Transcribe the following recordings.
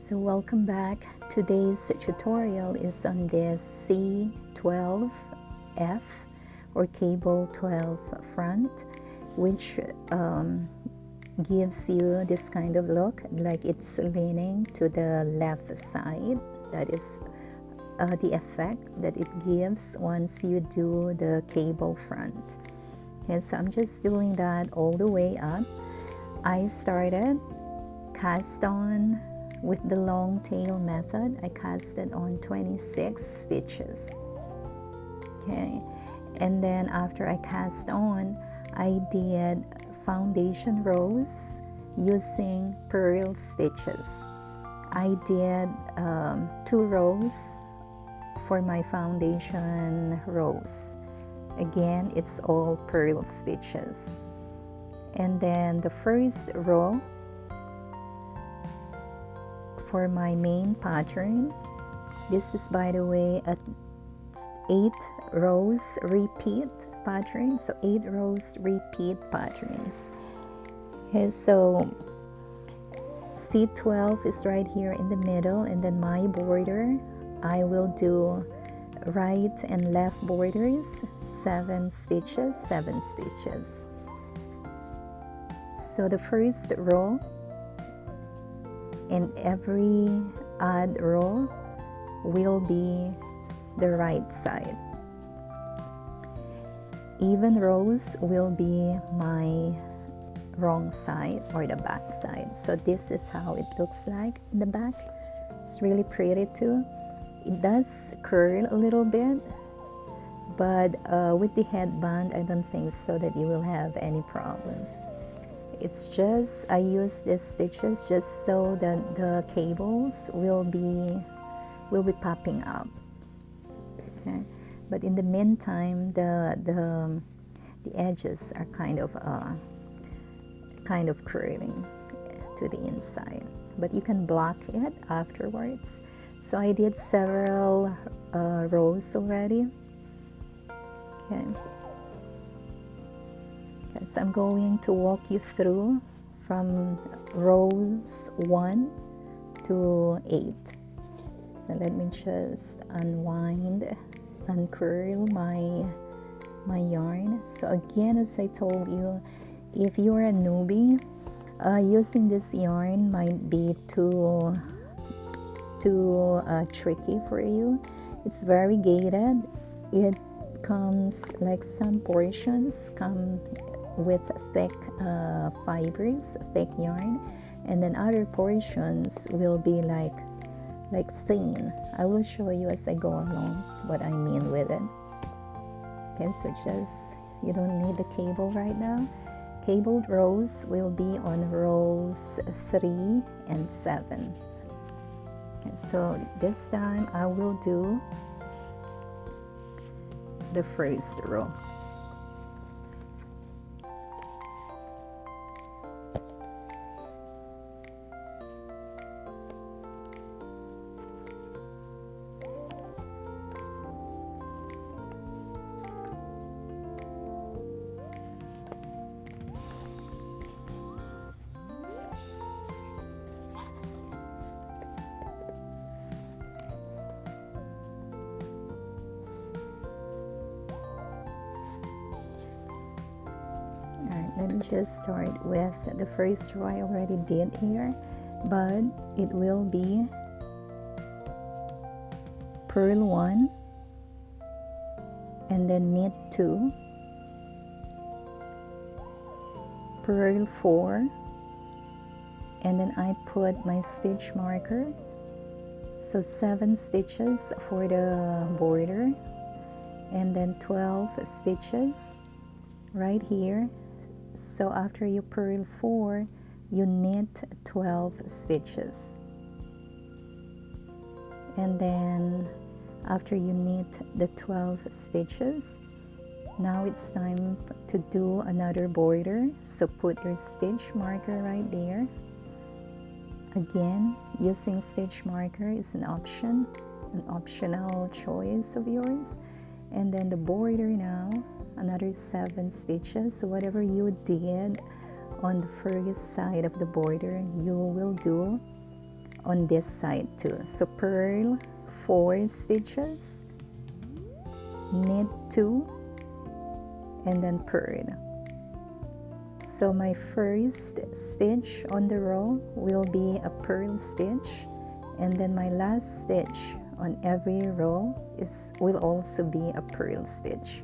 So welcome back. Today's tutorial is on this C12F or cable 12 front, which gives you this kind of look, like it's leaning to the left side. That is the effect that it gives once you do the cable front. Okay, so I'm just doing that all the way up. I started cast on with the long tail method. I casted on 26 stitches. Okay, and then after I cast on, I did foundation rows using purl stitches. I did 2 rows for my foundation rows. Again, it's all purl stitches. And then the first row for my main pattern, this is, by the way, a 8 rows repeat pattern, so 8 rows repeat patterns. Okay, so C12 is right here in the middle, and then my border, I will do right and left borders, 7 stitches, 7 stitches. So the first row, and every odd row will be the right side. Even rows will be my wrong side or the back side. So this is how it looks like in the back. It's really pretty too. It does curl a little bit, but with the headband, I don't think so that you will have any problem. It's just, I use these stitches just so that the cables will be popping up. Okay, but in the meantime, the edges are kind of curling to the inside, but you can block it afterwards. So I did several rows already. Okay. So I'm going to walk you through from rows 1 to 8. So let me just uncurl my yarn. So again, as I told you, if you're a newbie, using this yarn might be too tricky for you. It's variegated. It comes, like, some portions come with thick fibers, thick yarn, and then other portions will be like thin. I will show you as I go along what I mean with it. Okay, so just, you don't need the cable right now. Cabled rows will be on rows 3 and 7. Okay, so this time I will do the first row. Let me just start with the first row I already did here, but it will be purl 1 and then knit 2, purl 4, and then I put my stitch marker, so 7 stitches for the border, and then 12 stitches right here. So after you purl 4, you knit 12 stitches, and then after you knit the 12 stitches, now it's time to do another border. So put your stitch marker right there. Again, using stitch marker is an optional choice of yours. And then the border now, another 7 stitches. So whatever you did on the first side of the border, you will do on this side too. So purl 4 stitches, knit 2, and then purl. So my first stitch on the row will be a purl stitch, and then my last stitch on every row will also be a purl stitch.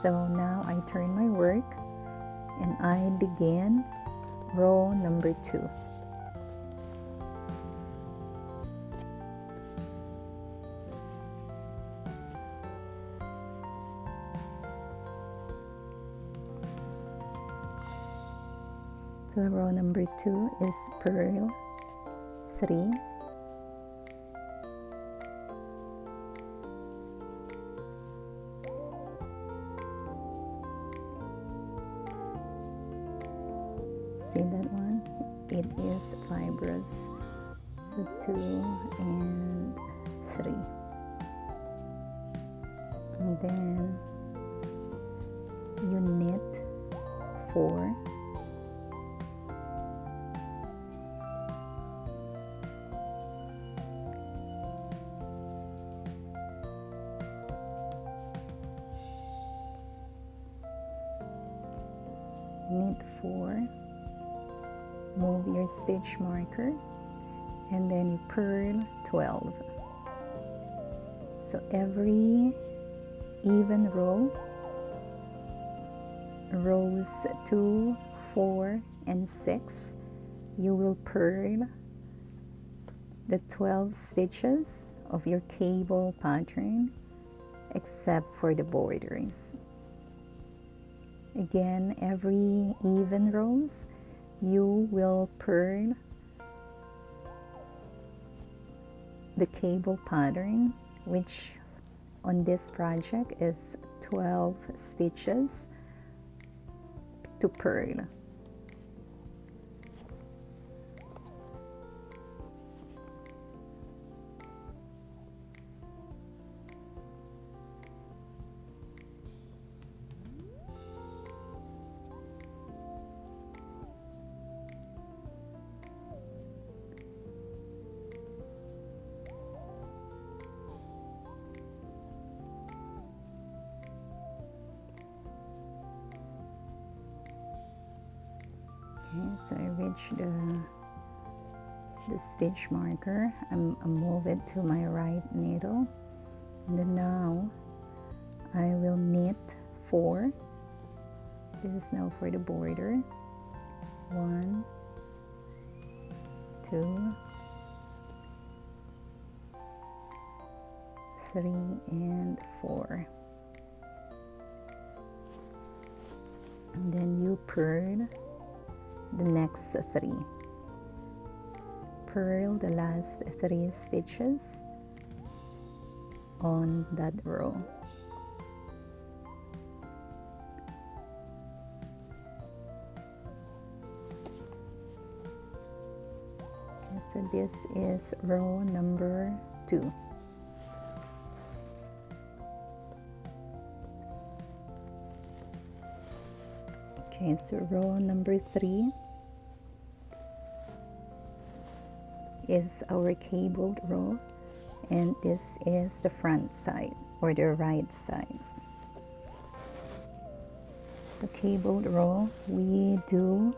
So now I turn my work and I begin row number 2. So row number 2 is purl 3, see that one? It is fibrous. So 2 and 3, and then you knit 4, knit 4, move your stitch marker, and then you purl 12. So every even row, rows 2, 4, and 6, you will purl the 12 stitches of your cable pattern except for the borders. Again, every even rows, you will purl the cable pattern, which on this project is 12 stitches to purl. Okay, so I reach the stitch marker. I move it to my right needle, and then now I will knit 4. This is now for the border. 1, 2, 3, and 4. And then you purl the next 3. Purl the last 3 stitches on that row. Okay, so this is row number 2. Okay, so row number 3 is our cabled row, and this is the front side or the right side. So cabled row, we do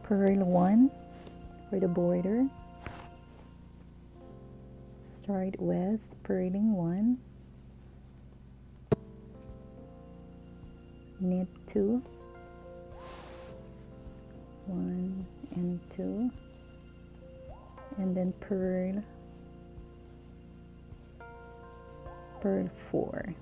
purl 1 for the border. Start with purling 1, knit 2, 1 and 2, and then purl 4.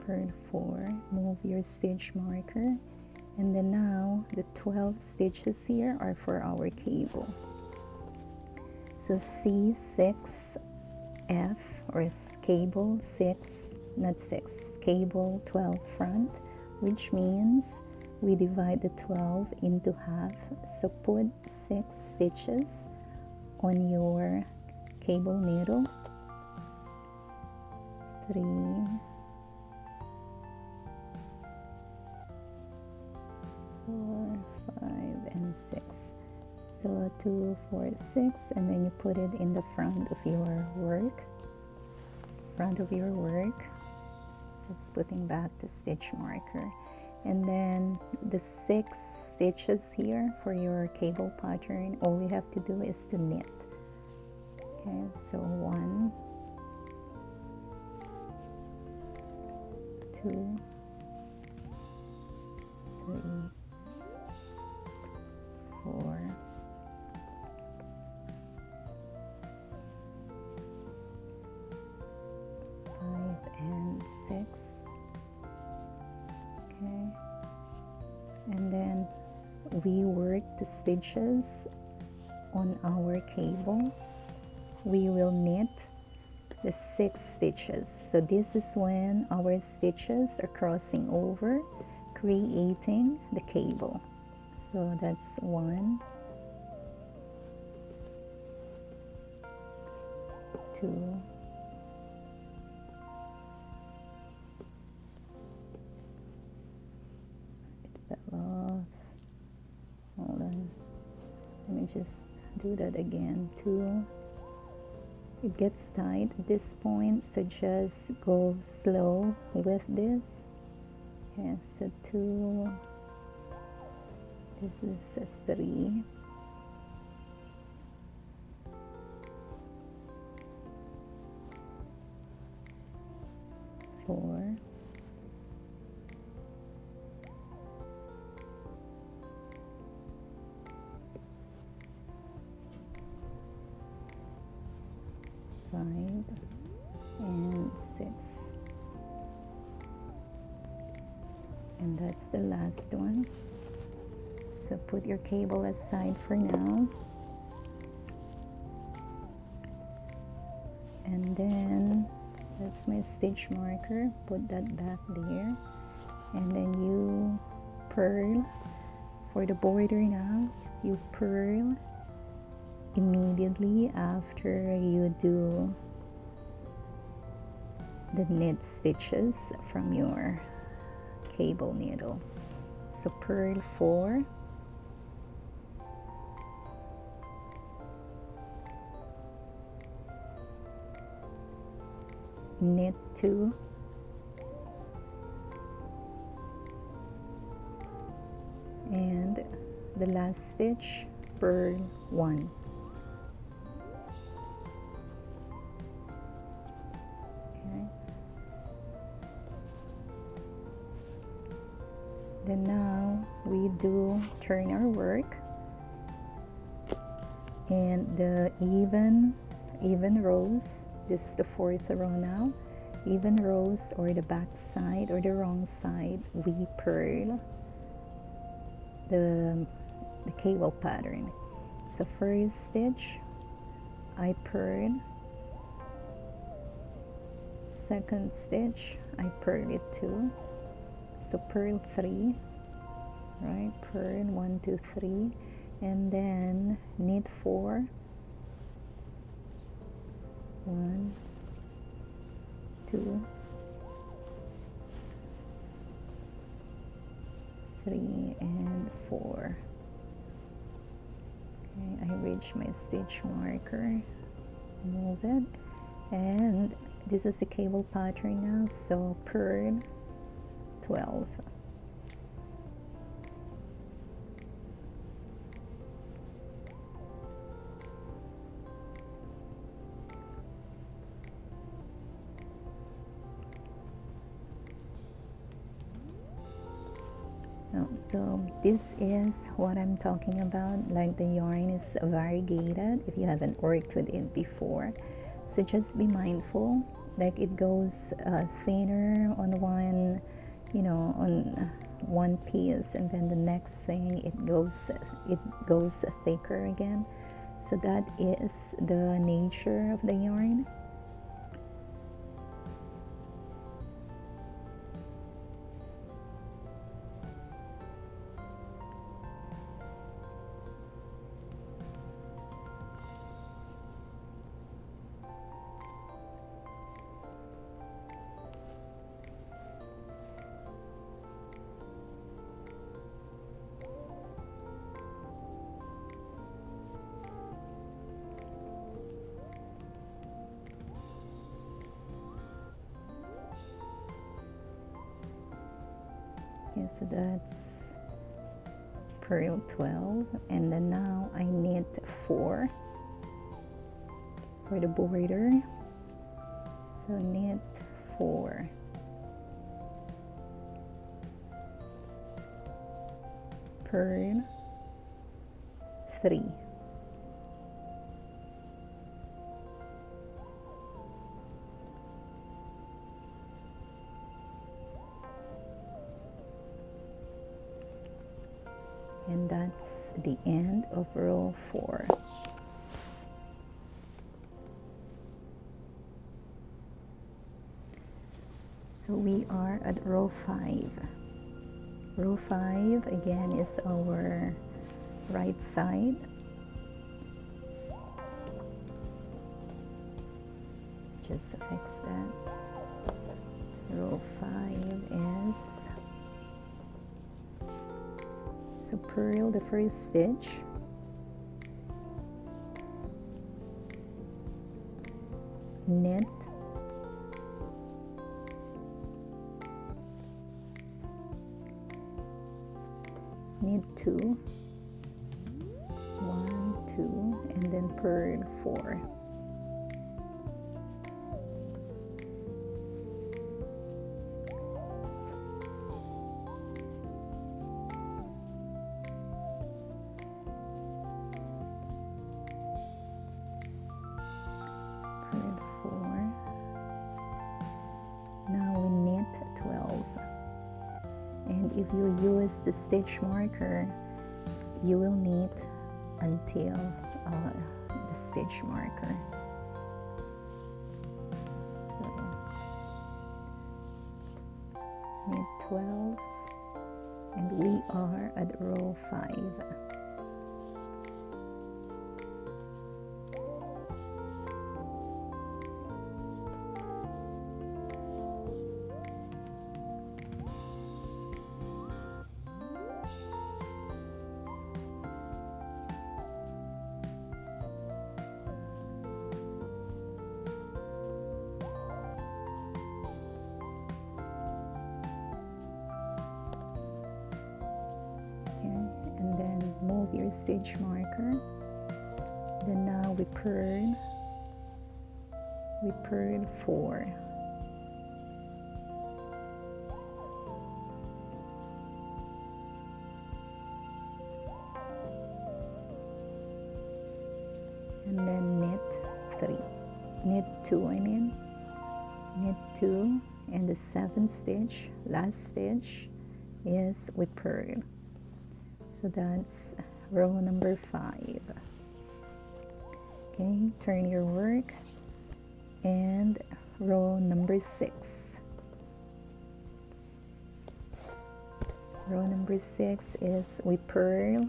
Purl 4, move your stitch marker, and then now the 12 stitches here are for our cable. So C6 F, or cable 6, not 6, cable 12 front, which means we divide the 12 into half. So put 6 stitches on your cable needle. 3, 4, 5, and 6. So 2, 4, 6, and then you put it in the front of your work. Just putting back the stitch marker. And then the 6 stitches here for your cable pattern, all you have to do is to knit. Okay, so 1, 2, 3, 4, 5, and 6. Okay, and then we work the stitches on our cable. We will knit the 6 stitches. So this is when our stitches are crossing over, creating the cable. So that's 1, 2, 2. It gets tight at this point, so just go slow with this. Okay, so 2, this is 3, 4, 5, and 6, and that's the last one. So put your cable aside for now, and then that's my stitch marker, put that back there, and then you purl for the border. Now you purl immediately after you do the knit stitches from your cable needle. So purl 4, knit 2, and the last stitch, purl 1. Then now we do turn our work, and the even rows, this is the 4th row now, even rows or the back side or the wrong side, we purl the cable pattern. So first stitch I purl, second stitch I purl it 2, so purl 3, right, purl 1, 2, 3, and then knit 4, 1, 2, 3, and 4. Okay, I reach my stitch marker, move it, and this is the cable pattern now, so purl 12. So this is what I'm talking about, like the yarn is variegated if you haven't worked with it before. So just be mindful, like it goes thinner on one, on one piece, and then the next thing it goes thicker again. So that is the nature of the yarn. so that's purl 12, and then now I knit 4 for the border. So knit 4, purl 3, and that's the end of row 4. So we are at row 5. Row 5 again is our right side. Just fix that. Row 5 is, so purl the first stitch, knit, knit 2, 1, 2, and then purl 4. Purl 4. Now we knit 12. And if you use the stitch marker, you will knit until the stitch marker. So knit 12, and we are at row 5. And then move your stitch marker. Then now we purl 4, and then knit 3, knit 2, knit 2, and the 7th stitch, last stitch, is we purl. So that's row number 5. Okay, turn your work, and row number 6. Row number 6 is we purl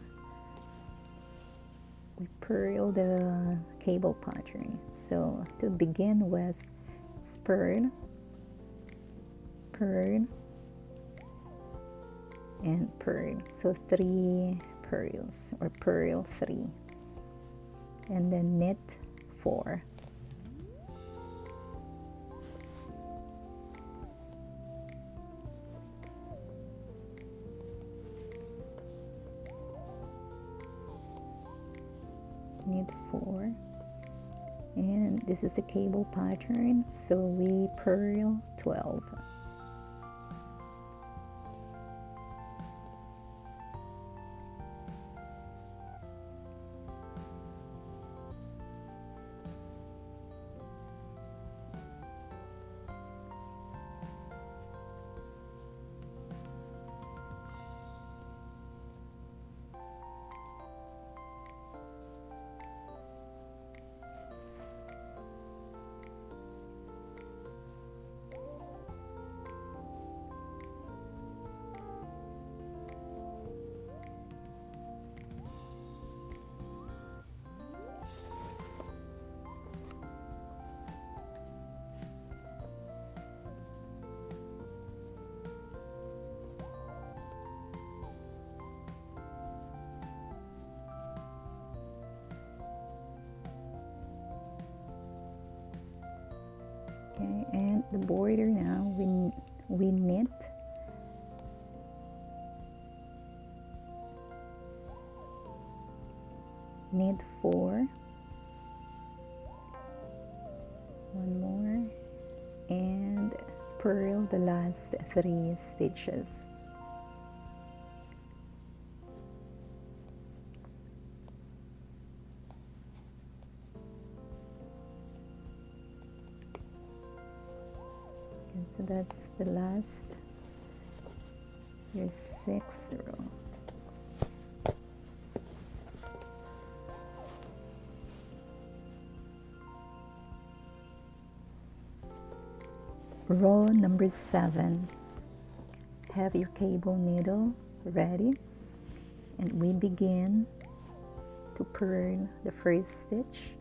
the cable pattern. So to begin with, it's purl, and purl, so 3 purls, or purl 3, and then knit 4, knit 4, and this is the cable pattern, so we purl 12. Okay, and the border now we knit knit 4, one more, and purl the last 3 stitches. Okay, so that's the last, your 6th row. Row number 7, have your cable needle ready, and we begin to purl the first stitch,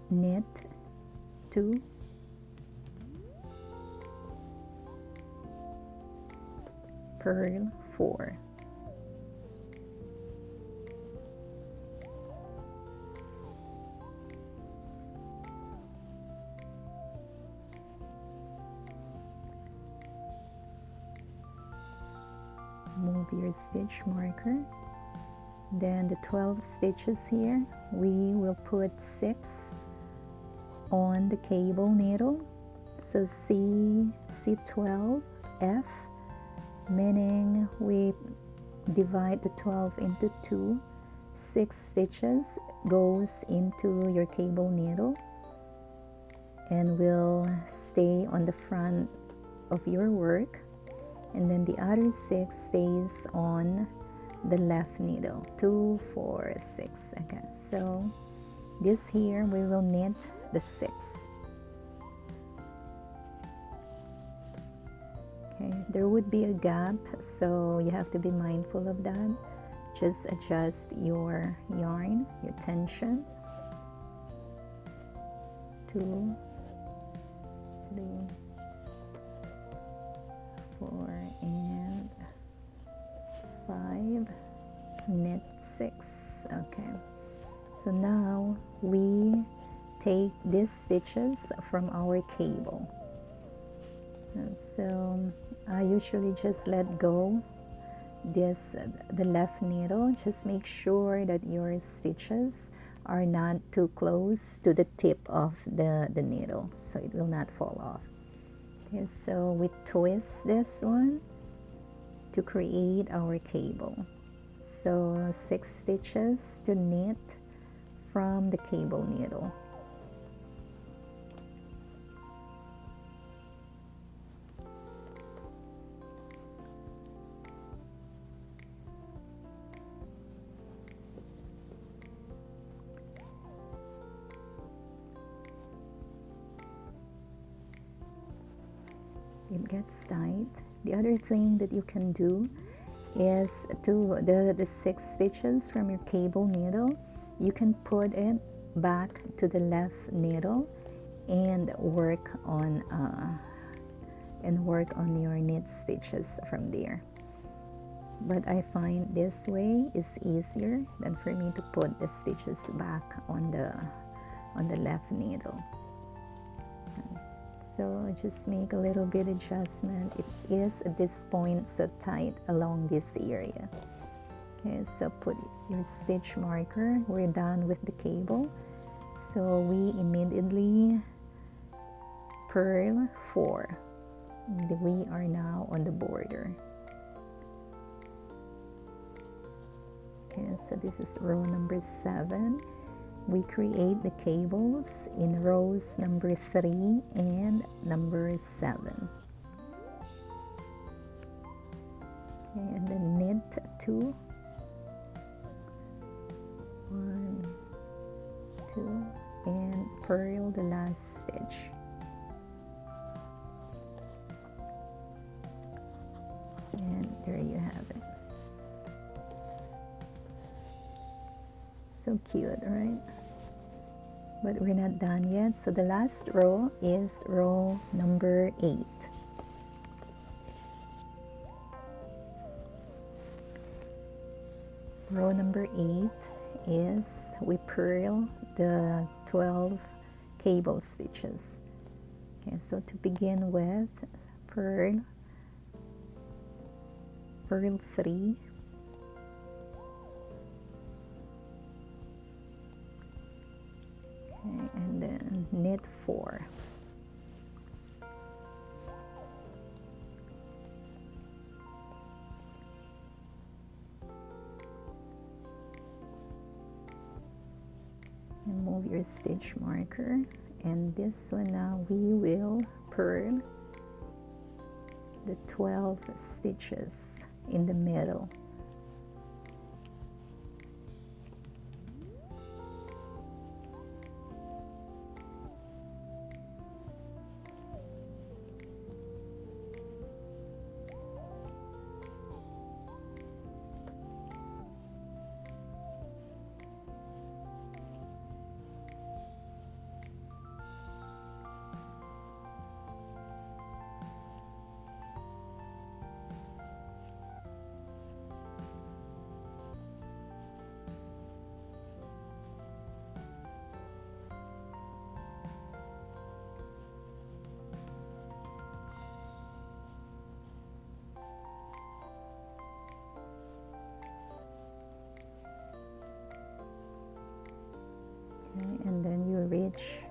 knit 2, purl 4. Move your stitch marker. Then the 12 stitches here, we will put 6 on the cable needle. So C12 F, meaning we divide the 12 into 2. 6 stitches goes into your cable needle and will stay on the front of your work, and then the other 6 stays on the left needle. 2, 4, 6. Okay, so this here we will knit the 6. Okay, there would be a gap, so you have to be mindful of that. Just adjust your yarn, your tension. 2, 3, 4, and 5, knit 6. Okay, so now we take these stitches from our cable. And so I usually just let go the left needle. Just make sure that your stitches are not too close to the tip of the needle, so it will not fall off. Okay, so we twist this one to create our cable. So 6 stitches to knit from the cable needle. It gets tight. The other thing that you can do is to the 6 stitches from your cable needle, you can put it back to the left needle and work on your knit stitches from there. But I find this way is easier than for me to put the stitches back on the left needle. So just make a little bit adjustment. It is at this point so tight along this area. Okay, so put your stitch marker. We're done with the cable. So we immediately purl 4. We are now on the border. Okay, so this is row number 7. We create the cables in rows number 3 and number 7. Okay, and then knit 2. 1, 2, and purl the last stitch. And there you have it. So cute, right? But we're not done yet. So the last row is row number 8. Row number 8 is we purl the 12 cable stitches. Okay, so to begin with, purl 3, Okay, and then knit 4. And move your stitch marker, and this one now we will purl the 12 stitches in the middle. Okay, and then you reach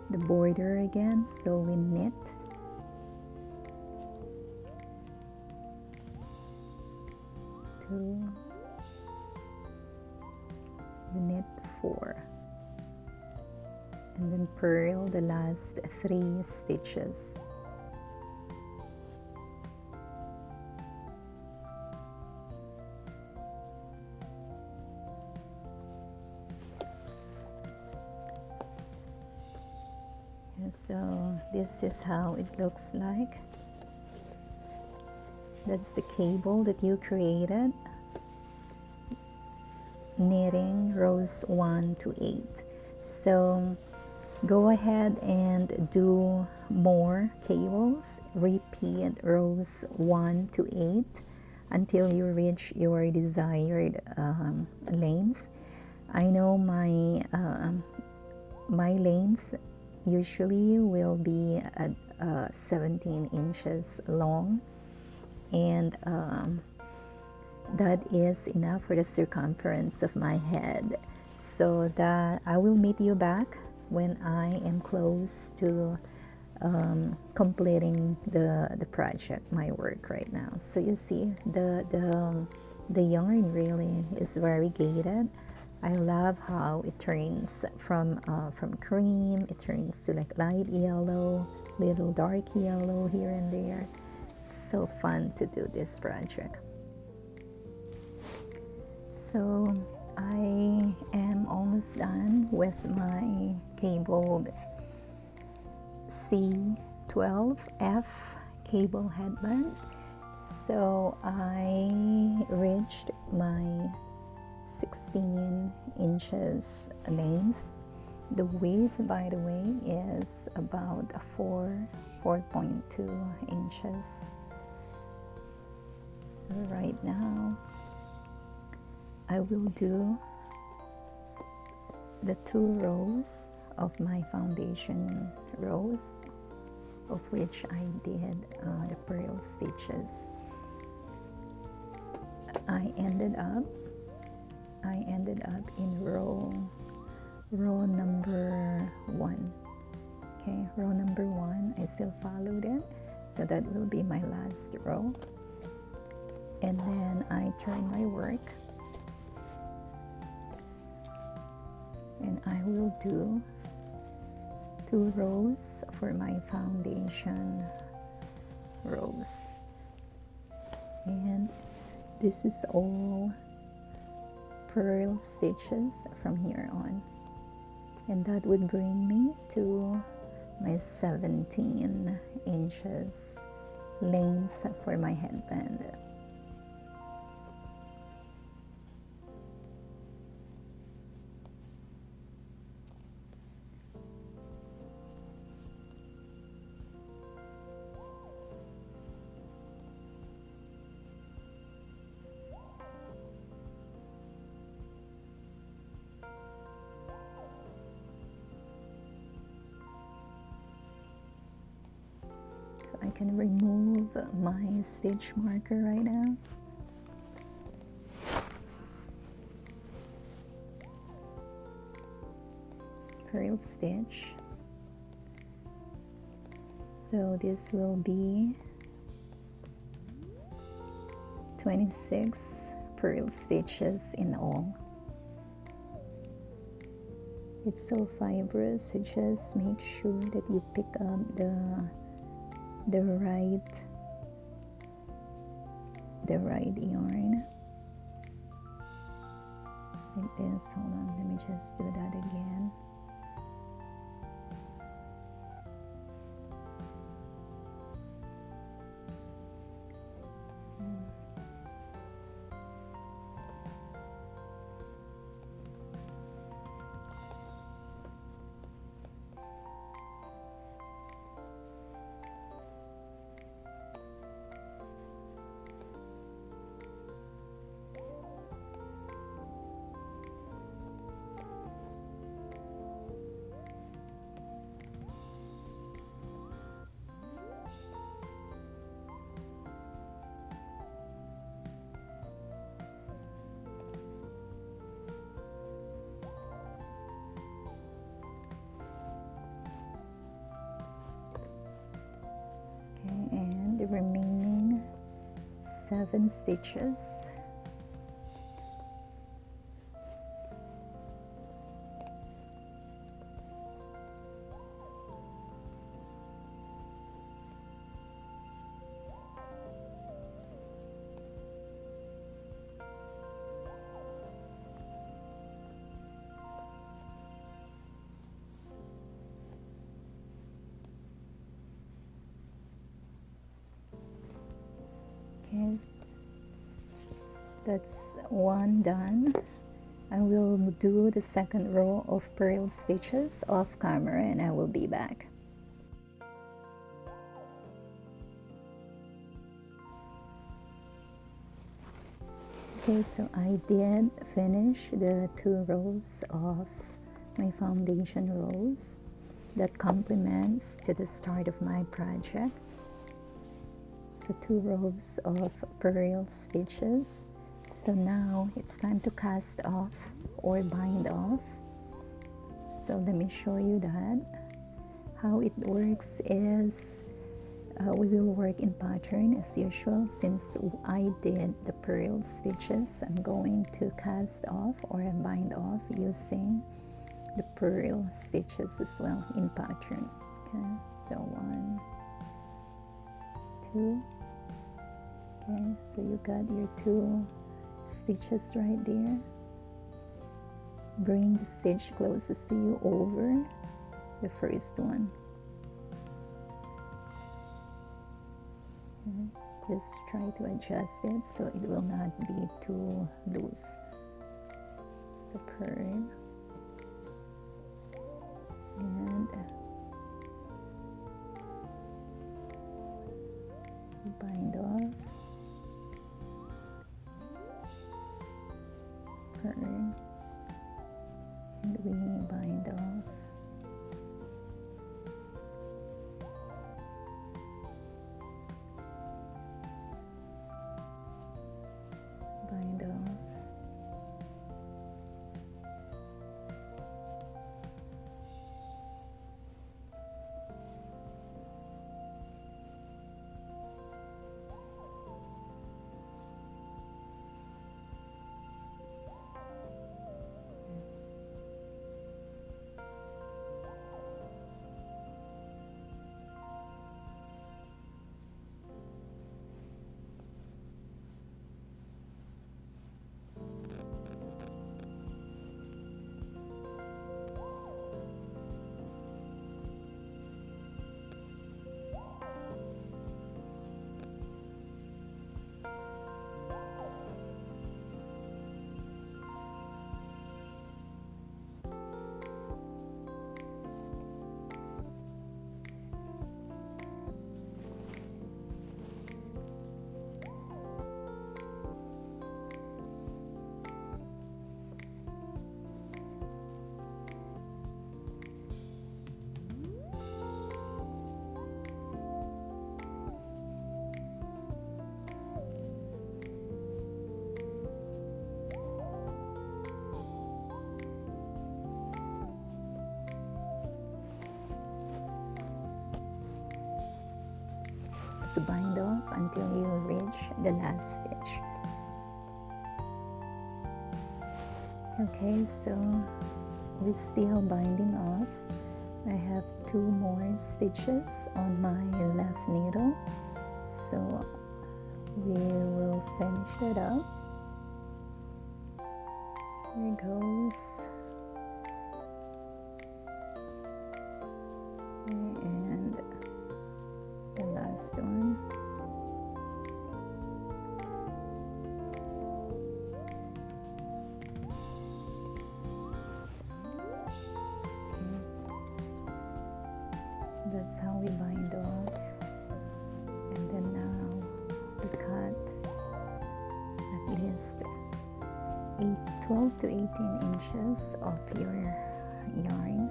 the border again, so we knit 2, you knit 4, and then purl the last 3 stitches. So this is how it looks like. That's the cable that you created, knitting rows 1 to 8. So go ahead and do more cables, repeat rows 1 to 8 until you reach your desired length. I know my length usually will be at 17 inches long, and that is enough for the circumference of my head. So that I will meet you back when I am close to completing the project, my work right now. So you see the yarn really is variegated. I love how it turns from cream, it turns to like light yellow, little dark yellow here and there. So fun to do this project. So I am almost done with my cabled C12F cable headband. So I reached my 16 inches length. The width, by the way, is about 4.2 inches. So right now I will do the 2 rows of my foundation rows, of which I did the purl stitches. I ended up in row number 1. Okay, row number 1, I still followed it, so that will be my last row. And then I turn my work, and I will do 2 rows for my foundation rows. And this is all purl stitches from here on, and that would bring me to my 17 inches length for my headband. I can remove my stitch marker right now. purl stitch. So this will be 26 purl stitches in all. It's so fibrous, so just make sure that you pick up the right yarn like this. Hold on, let me just do that again. And the remaining 7 stitches. Okay, that's one done. I will do the second row of purl stitches off camera and I will be back. Okay, so I did finish the 2 rows of my foundation rows that complements to the start of my project. So 2 rows of purl stitches. So now it's time to cast off or bind off. So let me show you that. How it works is we will work in pattern as usual. Since I did the purl stitches, I'm going to cast off or bind off using the purl stitches as well in pattern. Okay, so 1, 2. Okay, so you got your 2 stitches right there. Bring the stitch closest to you over the first one. Okay, just try to adjust it so it will not be too loose. So purl and bind off, purl, and we bind off, bind off, just bind off until you reach the last stitch. Okay, so we're still binding off. I have 2 more stitches on my left needle, so we will finish it up. Here it goes. And the last one. So that's how we bind off. And then now we cut at least 12 to 18 inches of your yarn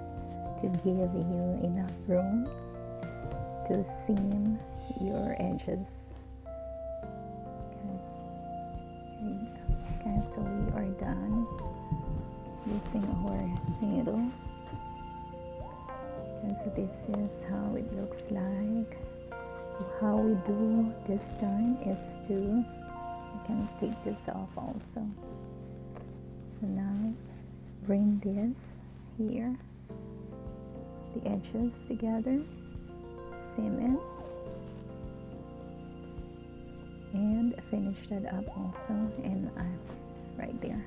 to give you enough room to seam your edges. Okay, so we are done using our needle. And so this is how it looks like. How we do this time is to, you can take this off also. So now bring this here, the edges together, seam it, and finish that up also, and right there,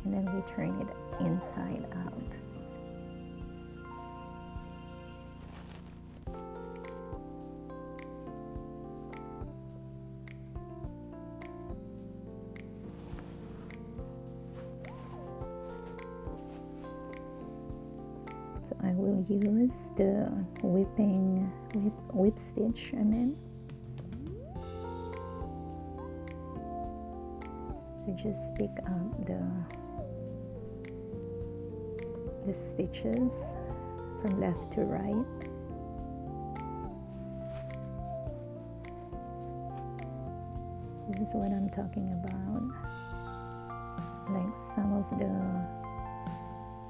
and then we turn it inside out. So I will use the whip stitch, So just pick up the stitches from left to right. This is what I'm talking about. Like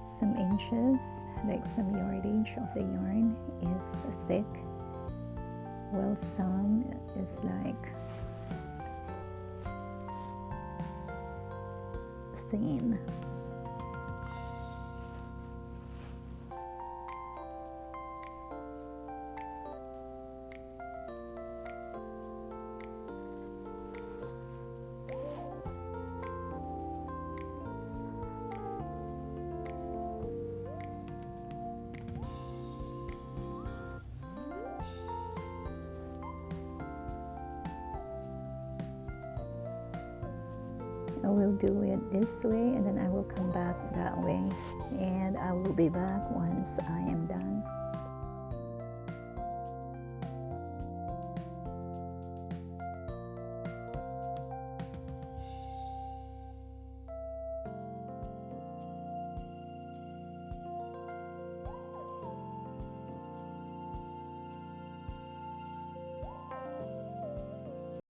some inches, like some yardage of the yarn is thick, while some is like thin. I will do it this way, and then I will come back that way, and I will be back once I am done.